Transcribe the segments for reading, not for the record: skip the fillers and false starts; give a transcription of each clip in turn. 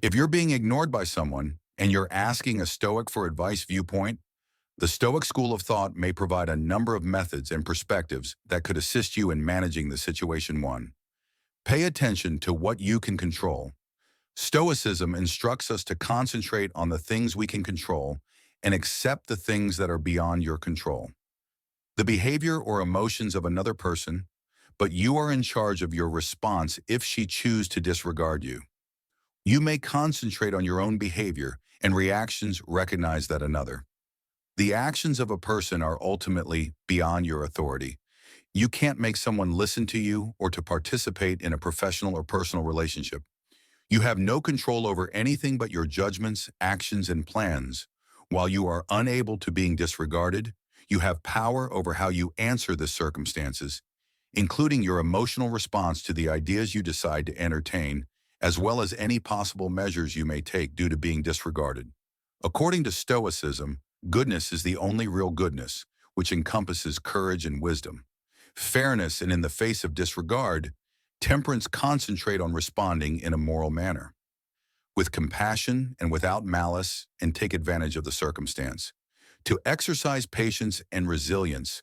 If you're being ignored by someone and you're asking a Stoic for advice viewpoint, the Stoic school of thought may provide a number of methods and perspectives that could assist you in managing the situation. 1. Pay attention to what you can control. Stoicism instructs us to concentrate on the things we can control and accept the things that are beyond your control. The behavior or emotions of another person, but you are in charge of your response if she chooses to disregard you. You may concentrate on your own behavior and reactions recognize that another. The actions of a person are ultimately beyond your authority. You can't make someone listen to you or to participate in a professional or personal relationship. You have no control over anything but your judgments, actions, and plans. While you are unable to being disregarded, you have power over how you answer the circumstances, including your emotional response to the ideas you decide to entertain, as well as any possible measures you may take due to being disregarded. According to Stoicism, goodness is the only real goodness, which encompasses courage and wisdom. Fairness, and in the face of disregard, temperance concentrate on responding in a moral manner, with compassion and without malice, and take advantage of the circumstance. To exercise patience and resilience,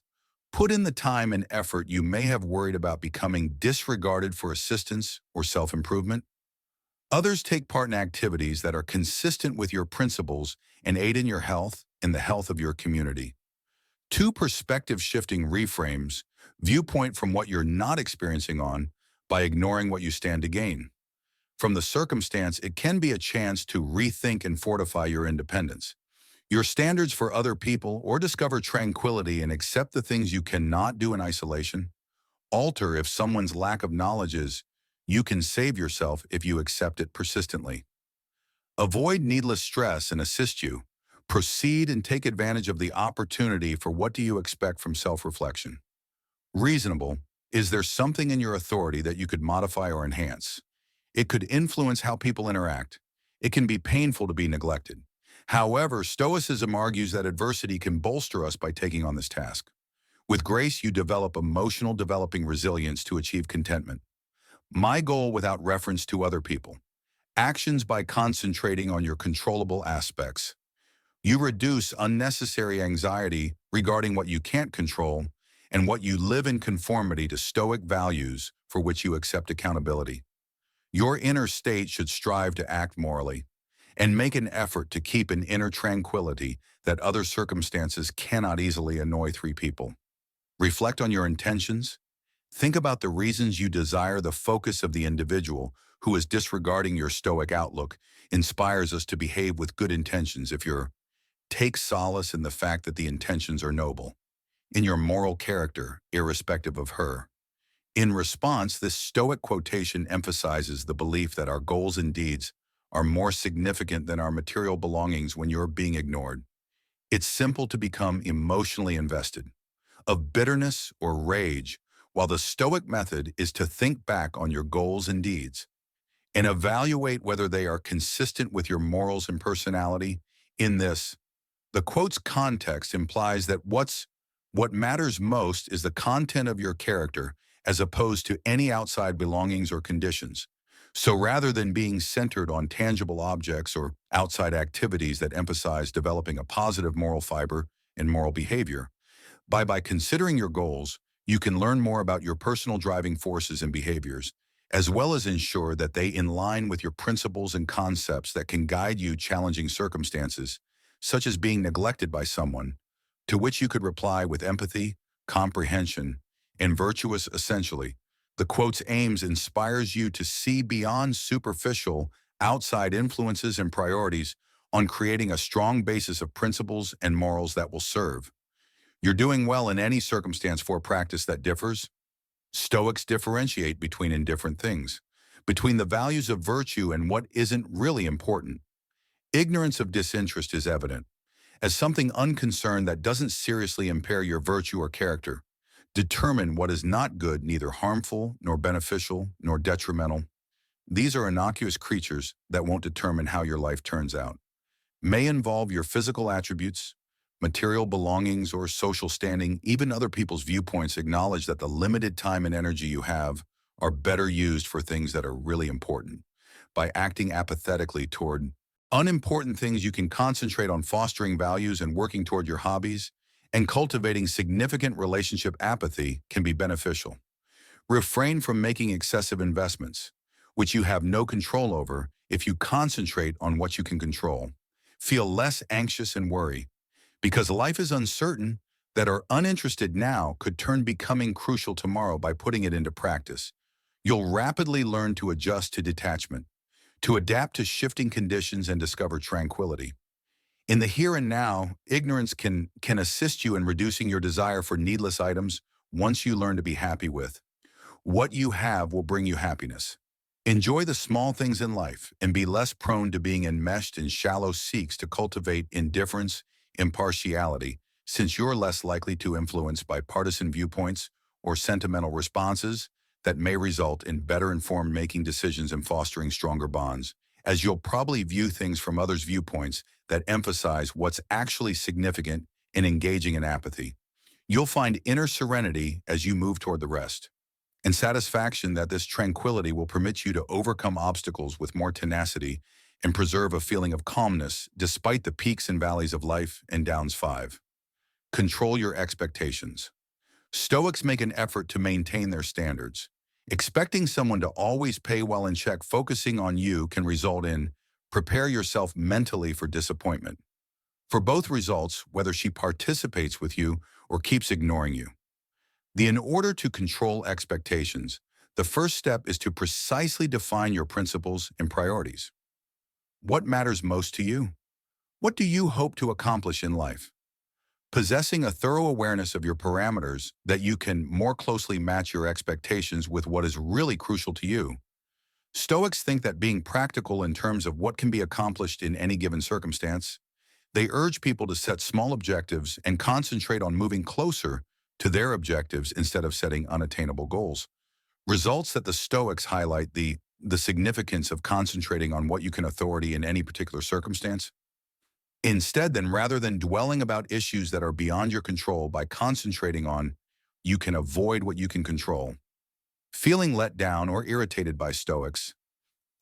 put in the time and effort you may have worried about becoming disregarded for assistance or self-improvement. Others take part in activities that are consistent with your principles and aid in your health and the health of your community. 2. Perspective-shifting reframes, viewpoint from what you're not experiencing on by ignoring what you stand to gain. From the circumstance, it can be a chance to rethink and fortify your independence, your standards for other people, or discover tranquility and accept the things you cannot do in isolation. Alter if someone's lack of knowledge is, you can save yourself if you accept it persistently. Avoid needless stress and assist you. Proceed and take advantage of the opportunity for what do you expect from self-reflection. Reasonable, is there something in your authority that you could modify or enhance? It could influence how people interact. It can be painful to be neglected. However, Stoicism argues that adversity can bolster us by taking on this task. With grace, you develop developing resilience to achieve contentment. My goal without reference to other people. Actions by concentrating on your controllable aspects. You reduce unnecessary anxiety regarding what you can't control and what you live in conformity to Stoic values for which you accept accountability. Your inner state should strive to act morally and make an effort to keep an inner tranquility that other circumstances cannot easily annoy 3 people. Reflect on your intentions. Think about the reasons you desire. The focus of the individual who is disregarding your Stoic outlook inspires us to behave with good intentions. Take solace in the fact that the intentions are noble, in your moral character, irrespective of her. In response, this Stoic quotation emphasizes the belief that our goals and deeds are more significant than our material belongings when you're being ignored. It's simple to become emotionally invested, of bitterness or rage, while the Stoic method is to think back on your goals and deeds and evaluate whether they are consistent with your morals and personality. In this, the quote's context implies that what matters most is the content of your character as opposed to any outside belongings or conditions. So rather than being centered on tangible objects or outside activities that emphasize developing a positive moral fiber and moral behavior, by considering your goals, you can learn more about your personal driving forces and behaviors, as well as ensure that they in line with your principles and concepts that can guide you challenging circumstances, such as being neglected by someone, to which you could reply with empathy, comprehension, and virtuous essentially. The quote's aims inspires you to see beyond superficial, outside influences and priorities on creating a strong basis of principles and morals that will serve. You're doing well in any circumstance for a practice that differs. Stoics differentiate between indifferent things, between the values of virtue and what isn't really important. Ignorance of disinterest is evident, as something unconcerned that doesn't seriously impair your virtue or character. Determine what is not good, neither harmful, nor beneficial, nor detrimental. These are innocuous creatures that won't determine how your life turns out. May involve your physical attributes, material belongings, or social standing. Even other people's viewpoints acknowledge that the limited time and energy you have are better used for things that are really important. by acting apathetically toward unimportant things. You can concentrate on fostering values and working toward your hobbies, and cultivating significant relationship. Apathy can be beneficial. Refrain from making excessive investments, which you have no control over. If you concentrate on what you can control, feel less anxious and worry, because life is uncertain. That are uninterested now could turn becoming crucial tomorrow. By putting it into practice, you'll rapidly learn to adjust to detachment, to adapt to shifting conditions, and discover tranquility. In the here and now, ignorance can assist you in reducing your desire for needless items. Once you learn to be happy with what you have, will bring you happiness. Enjoy the small things in life and be less prone to being enmeshed in shallow seeks to cultivate indifference, impartiality, since you're less likely to influence by partisan viewpoints or sentimental responses that may result in better informed making decisions and fostering stronger bonds, as you'll probably view things from others' viewpoints that emphasize what's actually significant in engaging in apathy. You'll find inner serenity as you move toward the rest and satisfaction. That this tranquility will permit you to overcome obstacles with more tenacity and preserve a feeling of calmness despite the peaks and valleys of life and downs. 5. Control your expectations. Stoics make an effort to maintain their standards. Expecting someone to always pay while in check, focusing on you, can result in prepare yourself mentally for disappointment. For both results, whether she participates with you or keeps ignoring you. In order to control expectations, the first step is to precisely define your principles and priorities. What matters most to you? What do you hope to accomplish in life? Possessing a thorough awareness of your parameters, that you can more closely match your expectations with what is really crucial to you. Stoics think that being practical in terms of what can be accomplished in any given circumstance, they urge people to set small objectives and concentrate on moving closer to their objectives instead of setting unattainable goals. Results that the Stoics highlight the significance of concentrating on what you can authority in any particular circumstance. Instead, then, rather than dwelling about issues that are beyond your control, by concentrating on you can avoid what you can control. Feeling let down or irritated by Stoics,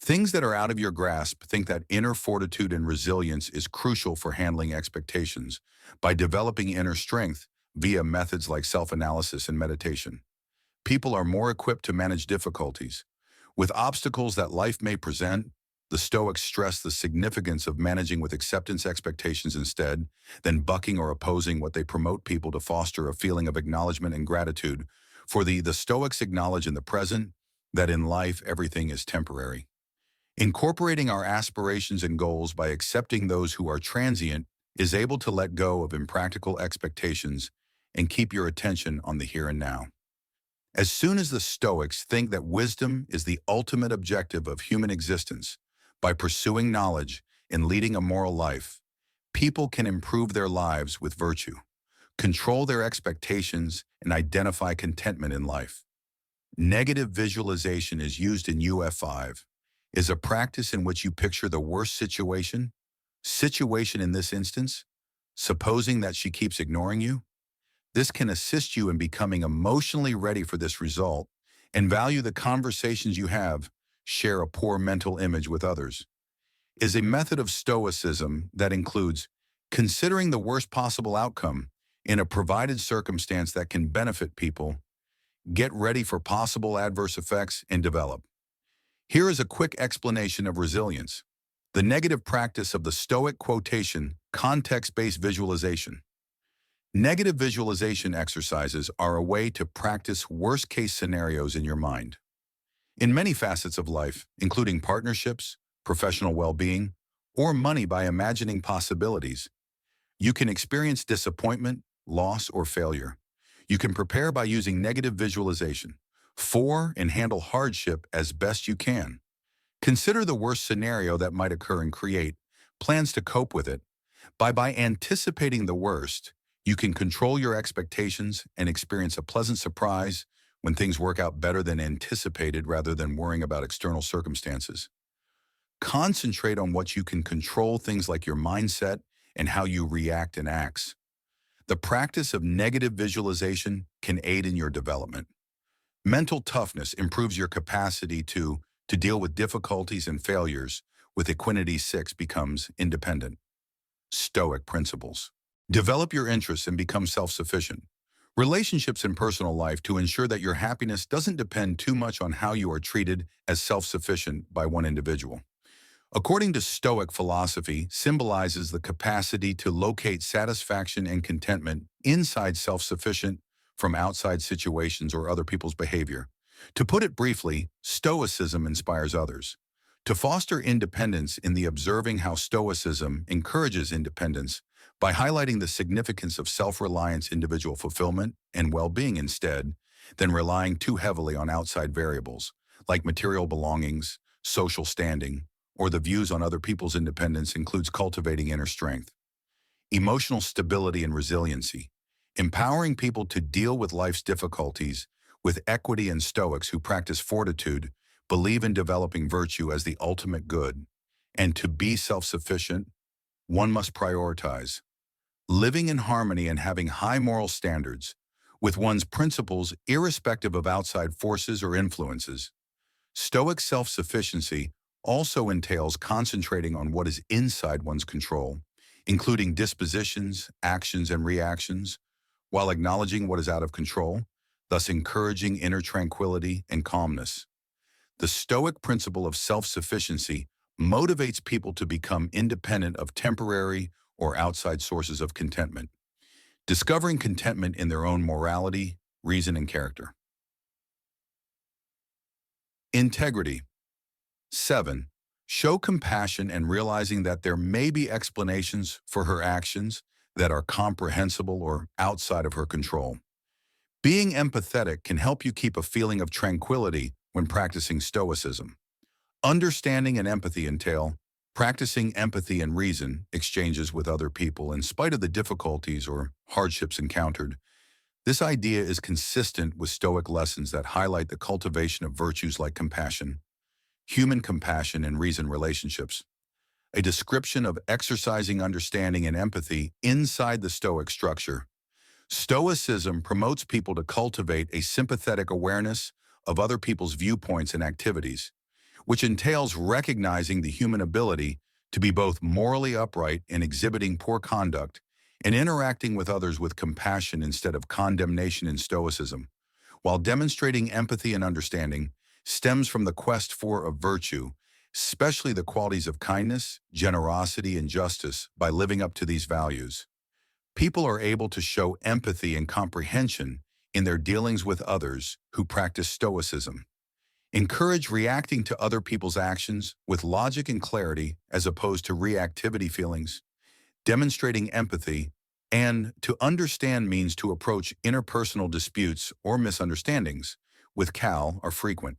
things that are out of your grasp, think that inner fortitude and resilience is crucial for handling expectations by developing inner strength via methods like self-analysis and meditation. People are more equipped to manage difficulties. With obstacles that life may present, the Stoics stress the significance of managing with acceptance expectations instead than bucking or opposing what they promote people to foster a feeling of acknowledgement and gratitude. For the Stoics acknowledge in the present that in life everything is temporary. Incorporating our aspirations and goals by accepting those who are transient is able to let go of impractical expectations and keep your attention on the here and now. As soon as the Stoics think that wisdom is the ultimate objective of human existence, by pursuing knowledge and leading a moral life, people can improve their lives with virtue, control their expectations, and identify contentment in life. Negative visualization is used in UF5, is a practice in which you picture the worst situation in this instance, supposing that she keeps ignoring you. This can assist you in becoming emotionally ready for this result and value the conversations you have. Share a poor mental image with others is a method of Stoicism that includes considering the worst possible outcome in a provided circumstance that can benefit people, get ready for possible adverse effects, and develop. Here is a quick explanation of resilience. The negative practice of the Stoic quotation, context-based visualization. Negative visualization exercises are a way to practice worst-case scenarios in your mind. In many facets of life, including partnerships, professional well-being, or money, by imagining possibilities, you can experience disappointment, loss, or failure. You can prepare by using negative visualization for and handle hardship as best you can. Consider the worst scenario that might occur and create plans to cope with it. By anticipating the worst, you can control your expectations and experience a pleasant surprise when things work out better than anticipated, rather than worrying about external circumstances. Concentrate on what you can control, things like your mindset and how you react and act. The practice of negative visualization can aid in your development. Mental toughness improves your capacity to To deal with difficulties and failures with equanimity 6 becomes independent. Stoic principles. Develop your interests and become self-sufficient. Relationships and personal life to ensure that your happiness doesn't depend too much on how you are treated as self-sufficient by one individual. According to Stoic philosophy, symbolizes the capacity to locate satisfaction and contentment inside self-sufficient from outside situations or other people's behavior. To put it briefly, Stoicism inspires others. To foster independence in the observing how Stoicism encourages independence by highlighting the significance of self-reliance, individual fulfillment, and well-being instead than relying too heavily on outside variables like material belongings, social standing, or the views on other people's independence includes cultivating inner strength, emotional stability and resiliency, empowering people to deal with life's difficulties with equity and Stoics who practice fortitude, believe in developing virtue as the ultimate good, and to be self-sufficient, one must prioritize living in harmony and having high moral standards with one's principles irrespective of outside forces or influences. Stoic self-sufficiency also entails concentrating on what is inside one's control, including dispositions, actions, and reactions, while acknowledging what is out of control, thus encouraging inner tranquility and calmness. The Stoic principle of self-sufficiency motivates people to become independent of temporary or outside sources of contentment, discovering contentment in their own morality, reason, and character. Integrity. 7. Show compassion and realizing that there may be explanations for her actions that are comprehensible or outside of her control. Being empathetic can help you keep a feeling of tranquility when practicing Stoicism. Understanding and empathy entail practicing empathy and reason exchanges with other people in spite of the difficulties or hardships encountered. This idea is consistent with Stoic lessons that highlight the cultivation of virtues like compassion, human compassion, and reason relationships. A description of exercising understanding and empathy inside the Stoic structure. Stoicism promotes people to cultivate a sympathetic awareness of other people's viewpoints and activities, which entails recognizing the human ability to be both morally upright and exhibiting poor conduct, and interacting with others with compassion instead of condemnation in Stoicism, while demonstrating empathy and understanding, stems from the quest for a virtue, especially the qualities of kindness, generosity, and justice. By living up to these values, people are able to show empathy and comprehension in their dealings with others who practice Stoicism. Encourage reacting to other people's actions with logic and clarity as opposed to reactivity feelings. Demonstrating empathy and to understand means to approach interpersonal disputes or misunderstandings with are frequent.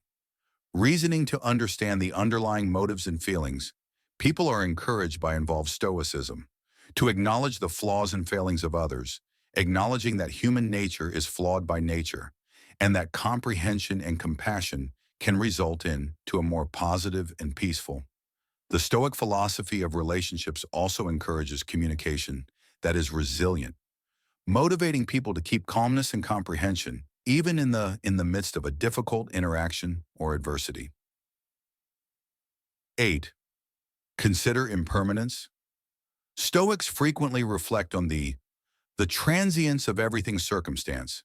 Reasoning to understand the underlying motives and feelings. People are encouraged by involved Stoicism to acknowledge the flaws and failings of others, acknowledging that human nature is flawed by nature, and that comprehension and compassion can result in to a more positive and peaceful. The Stoic philosophy of relationships also encourages communication that is resilient, motivating people to keep calmness and comprehension even in the midst of a difficult interaction or adversity. 8. Consider impermanence. Stoics frequently reflect on the transience of everything's circumstance,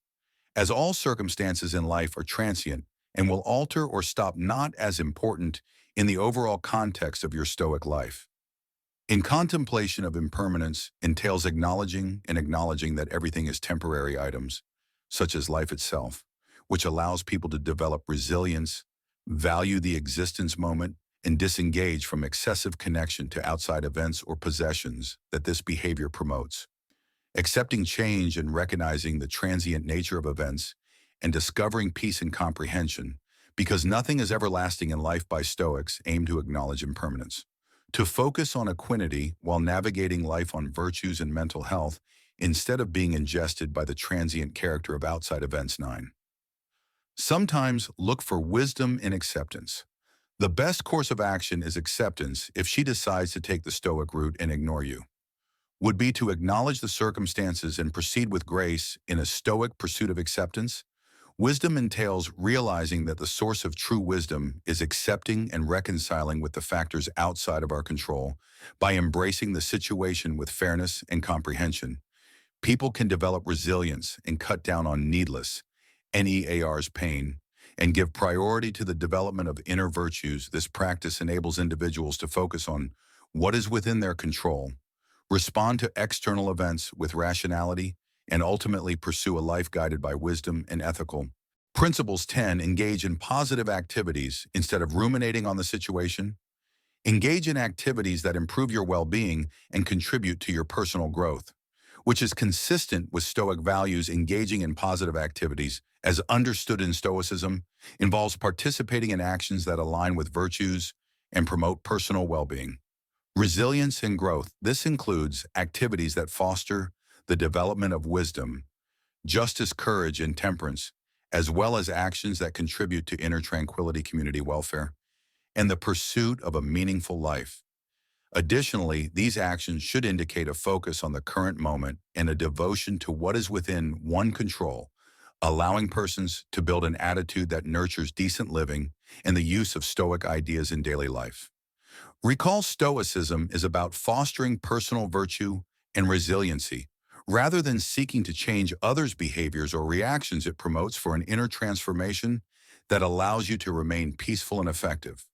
as all circumstances in life are transient and will alter or stop, not as important in the overall context of your Stoic life. In contemplation of impermanence entails acknowledging that everything is temporary items, such as life itself, which allows people to develop resilience, value the existence moment, and disengage from excessive connection to outside events or possessions that this behavior promotes. Accepting change and recognizing the transient nature of events and discovering peace and comprehension, because nothing is everlasting in life. By Stoics aim to acknowledge impermanence, to focus on equanimity while navigating life on virtues and mental health instead of being ingested by the transient character of outside events. 9. Sometimes look for wisdom in acceptance. The best course of action is acceptance. If she decides to take the Stoic route and ignore you, would be to acknowledge the circumstances and proceed with grace in a Stoic pursuit of acceptance, Wisdom entails realizing that the source of true wisdom is accepting and reconciling with the factors outside of our control by embracing the situation with fairness and comprehension. People can develop resilience and cut down on needless, NEAR's pain, and give priority to the development of inner virtues. This practice enables individuals to focus on what is within their control, respond to external events with rationality, and ultimately pursue a life guided by wisdom and ethical principles. 10. Engage in positive activities instead of ruminating on the situation. Engage in activities that improve your well-being and contribute to your personal growth, which is consistent with Stoic values. Engaging in positive activities, as understood in Stoicism, involves participating in actions that align with virtues and promote personal well-being. Resilience and growth. This includes activities that foster the development of wisdom, justice, courage, and temperance, as well as actions that contribute to inner tranquility, community welfare, and the pursuit of a meaningful life. Additionally, these actions should indicate a focus on the current moment and a devotion to what is within one control, allowing persons to build an attitude that nurtures decent living and the use of Stoic ideas in daily life. Recall, Stoicism is about fostering personal virtue and resiliency. Rather than seeking to change others' behaviors or reactions, it promotes for an inner transformation that allows you to remain peaceful and effective.